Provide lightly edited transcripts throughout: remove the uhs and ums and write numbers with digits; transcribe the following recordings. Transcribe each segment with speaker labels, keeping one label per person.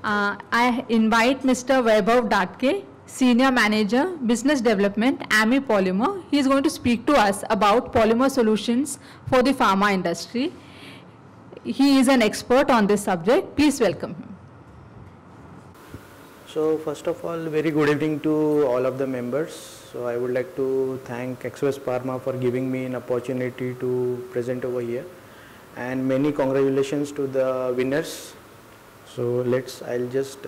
Speaker 1: I invite Mr. Vaibhav Datke, Senior Manager, Business Development, AMI Polymer. He is going to speak to us about polymer solutions for the pharma industry. He is an expert on this subject. Please welcome him.
Speaker 2: So first of all, very good evening to all of the members. So I would like to thank XOS Pharma for giving me an opportunity to present over here, and many congratulations to the winners. So I'll just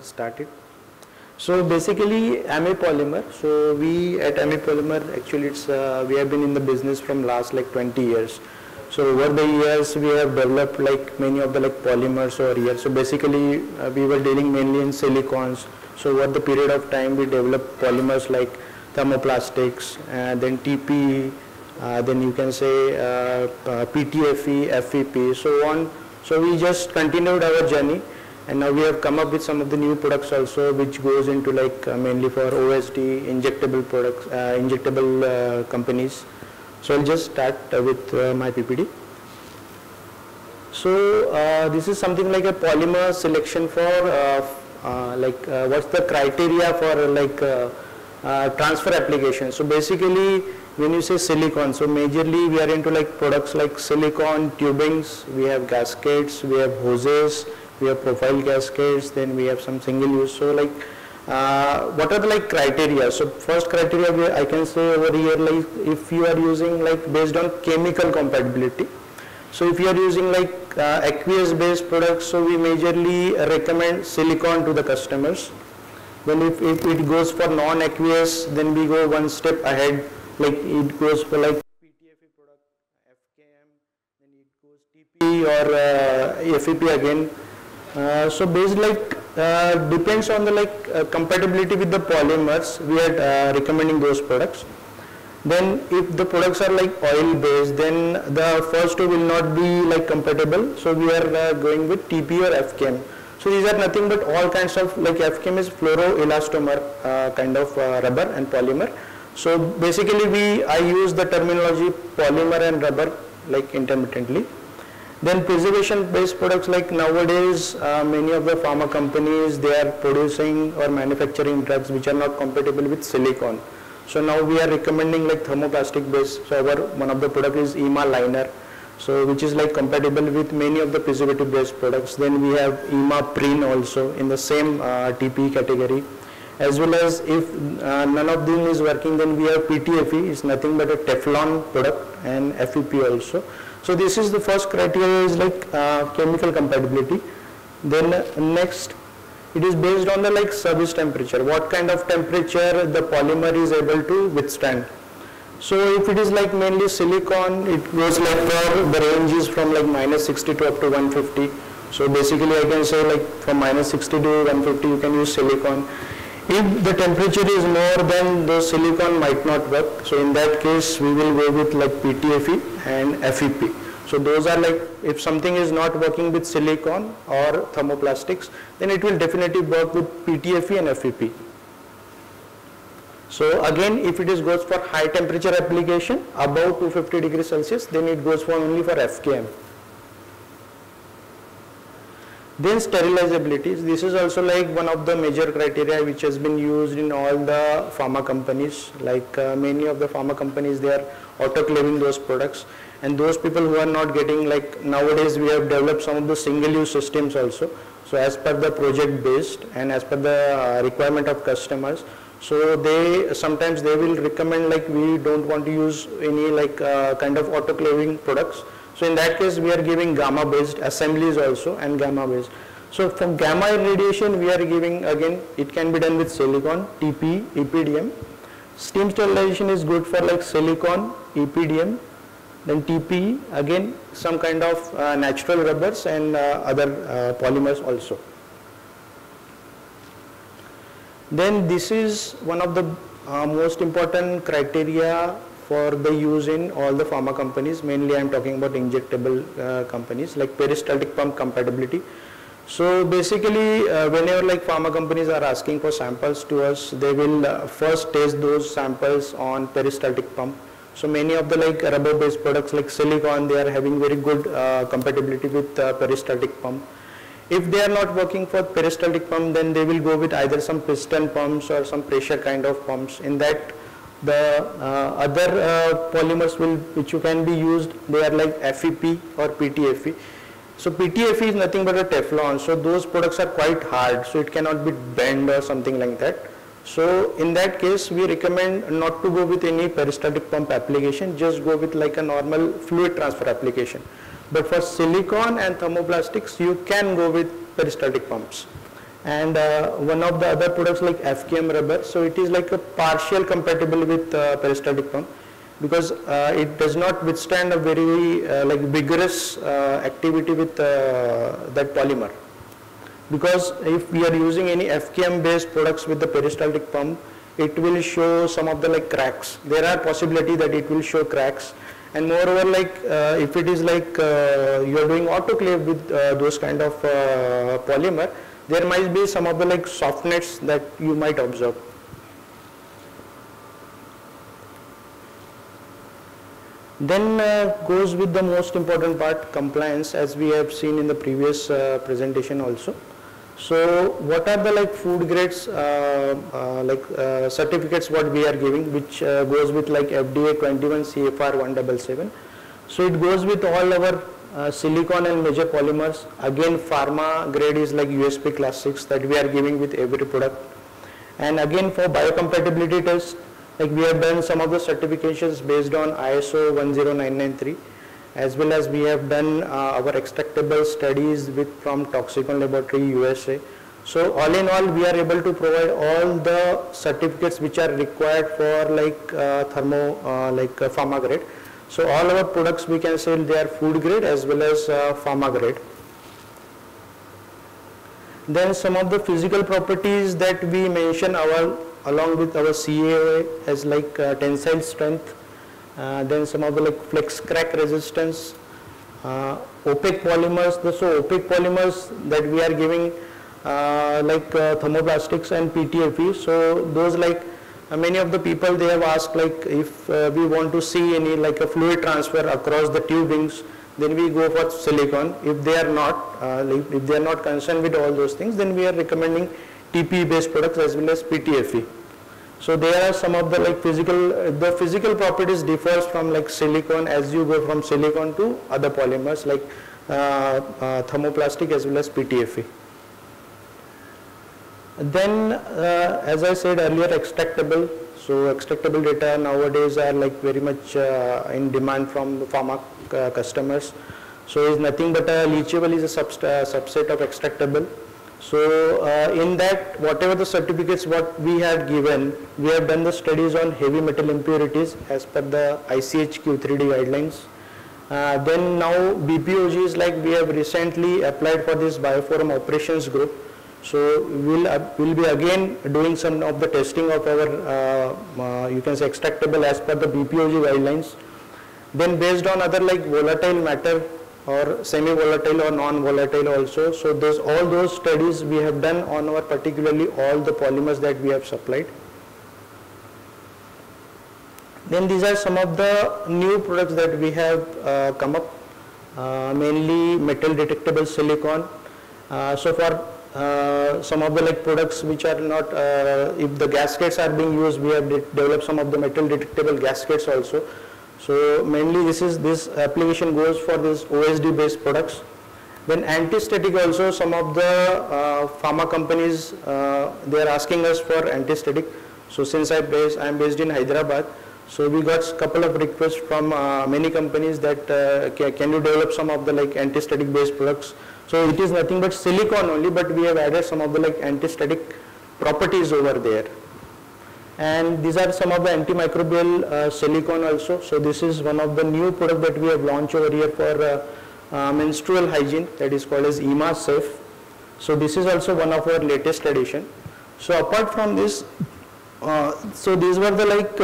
Speaker 2: start it. So basically AMI Polymer. So we at AMI Polymer, actually we have been in the business from last like 20 years. So over the years we have developed like many of the like polymers over here. So basically we were dealing mainly in silicons. So over the period of time we developed polymers like thermoplastics, then TP, then you can say PTFE, FEP, so on. So we just continued our journey, and now we have come up with some of the new products also, which goes into like mainly for OSD, injectable products, injectable companies. So I'll just start with my PPT. So this is something like a polymer selection for what's the criteria for like transfer application. So basically when you say silicon, so majorly we are into like products like silicon tubings, we have gaskets, we have hoses, we have profile gaskets, then we have some single use. So like what are the like criteria? So first criteria I can say over here, like if you are using like based on chemical compatibility. So if you are using like aqueous based products, so we majorly recommend silicon to the customers. Then if it goes for non-aqueous, then we go one step ahead, like it goes for like PTFE product, FKM, then it goes TP or FEP again. So based like depends on the like compatibility with the polymers, we are recommending those products. Then if the products are like oil based, then the first two will not be like compatible, so we are going with TP or FKM. So these are nothing but all kinds of like FKM is fluoroelastomer kind of rubber and polymer. So basically I use the terminology polymer and rubber like intermittently. Then preservation based products, like nowadays many of the pharma companies, they are producing or manufacturing drugs which are not compatible with silicon. So now we are recommending like thermoplastic based. So our one of the product is EMA liner, so which is like compatible with many of the preservative based products. Then we have EMA Preen also in the same TP category. As well as if none of them is working, then we have PTFE, is nothing but a Teflon product, and FEP also. So this is the first criteria is like chemical compatibility. Then next, it is based on the like service temperature, what kind of temperature the polymer is able to withstand. So if it is like mainly silicon, it goes like for the range is from like -60 to up to 150. So basically I can say like from -60 to 150 you can use silicon. If the temperature is more, then the silicon might not work. So in that case we will go with like PTFE and FEP. So those are like, if something is not working with silicon or thermoplastics, then it will definitely work with PTFE and FEP. So again, if it is goes for high temperature application above 250 degrees Celsius, then it goes for only for FKM. Then sterilizability, this is also like one of the major criteria which has been used in all the pharma companies. Like many of the pharma companies, they are autoclaving those products, and those people who are not getting, like nowadays we have developed some of the single use systems also. So as per the project based and as per the requirement of customers, so they sometimes they will recommend like we don't want to use any like kind of autoclaving products. So in that case we are giving gamma based assemblies also and gamma based. So from gamma irradiation we are giving, again it can be done with silicon, TP, EPDM. Steam sterilization is good for like silicon, EPDM, then TP, again some kind of natural rubbers and other polymers also. Then this is one of the most important criteria for the use in all the pharma companies. Mainly I am talking about injectable companies, like peristaltic pump compatibility. So basically whenever like pharma companies are asking for samples to us, they will first test those samples on peristaltic pump. So many of the like rubber based products like silicon, they are having very good compatibility with peristaltic pump. If they are not working for peristaltic pump, then they will go with either some piston pumps or some pressure kind of pumps. In that, the other polymers which you can be used, they are like FEP or PTFE. So PTFE is nothing but a Teflon, so those products are quite hard, so it cannot be bent or something like that. So in that case, we recommend not to go with any peristaltic pump application, just go with like a normal fluid transfer application. But for silicone and thermoplastics, you can go with peristaltic pumps. And one of the other products like FKM rubber, so it is like a partial compatible with peristaltic pump, because it does not withstand a very like vigorous activity with that polymer. Because if we are using any FKM based products with the peristaltic pump, it will show some of the like cracks. There are possibility that it will show cracks, and moreover, like if it is like you are doing autoclave with those kind of polymer, there might be some of the like softness that you might observe. Then goes with the most important part, compliance, as we have seen in the previous presentation also. So what are the like food grades certificates what we are giving, which goes with like FDA 21 CFR 177. So it goes with all our silicon and major polymers. Again, pharma grade is like USP class 6 that we are giving with every product. And again, for biocompatibility test, like we have done some of the certifications based on ISO 10993, as well as we have done our extractable studies from Toxicon Laboratory USA. So all in all, we are able to provide all the certificates which are required for like pharma grade. So all our products, we can say they are food grade as well as pharma grade. Then some of the physical properties that we mention along with our CAA as like tensile strength, then some of the like flex crack resistance, opaque polymers. So opaque polymers that we are giving like thermoplastics and PTFE. So those like many of the people, they have asked like if we want to see any like a fluid transfer across the tubings, then we go for silicone. If they are not concerned with all those things, then we are recommending TPE based products as well as PTFE. So there are some of the like the physical properties differs from like silicone as you go from silicone to other polymers like thermoplastic as well as PTFE. Then as I said earlier, extractable. So extractable data nowadays are like very much in demand from the pharma customers. So it's nothing but leachable is a subset of extractable. So in that, whatever the certificates what we had given, we have done the studies on heavy metal impurities as per the ICH Q3D guidelines. Then now BPOG is like we have recently applied for this Bioforum operations group. So we'll be again doing some of the testing of our you can say extractable as per the BPOG guidelines. Then based on other like volatile matter or semi-volatile or non-volatile also. So all those studies we have done on our particularly all the polymers that we have supplied. Then these are some of the new products that we have come up, mainly metal detectable silicone. So for some of the like products which are not, if the gaskets are being used, we have developed some of the metal detectable gaskets also. So mainly this application goes for this OSD based products. Then anti-static also, some of the pharma companies they are asking us for anti-static. So since I am based in Hyderabad, so we got a couple of requests from many companies that can you develop some of the like anti-static based products. So it is nothing but silicone only, but we have added some of the like anti-static properties over there. And these are some of the antimicrobial silicone also. So this is one of the new product that we have launched over here for menstrual hygiene, that is called as EMA Safe. So this is also one of our latest addition. So apart from this, so these were the like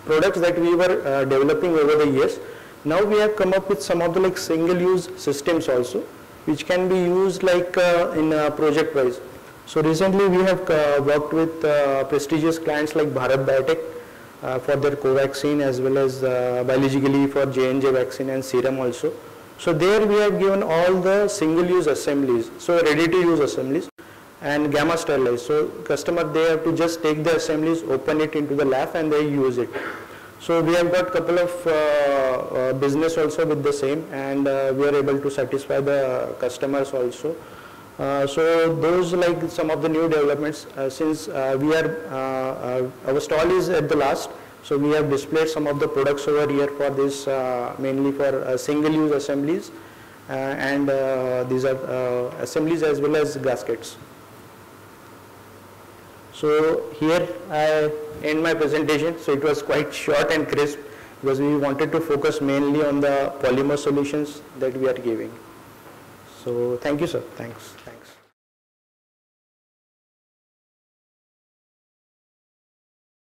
Speaker 2: products that we were developing over the years. Now we have come up with some of the like single use systems also, which can be used like in project wise. So recently we have worked with prestigious clients like Bharat Biotech for their Covaxin, as well as biologically for J&J vaccine and serum also. So there we have given all the single-use assemblies, so ready-to-use assemblies and gamma sterilized. So customer, they have to just take the assemblies, open it into the lab and they use it. So we have got couple of business also with the same, and we are able to satisfy the customers also. So those like some of the new developments, since we are, our stall is at the last, so we have displayed some of the products over here for this, mainly for single-use assemblies, and these are assemblies as well as gaskets. So here I end my presentation. So it was quite short and crisp because we wanted to focus mainly on the polymer solutions that we are giving. So thank you, sir. Thanks.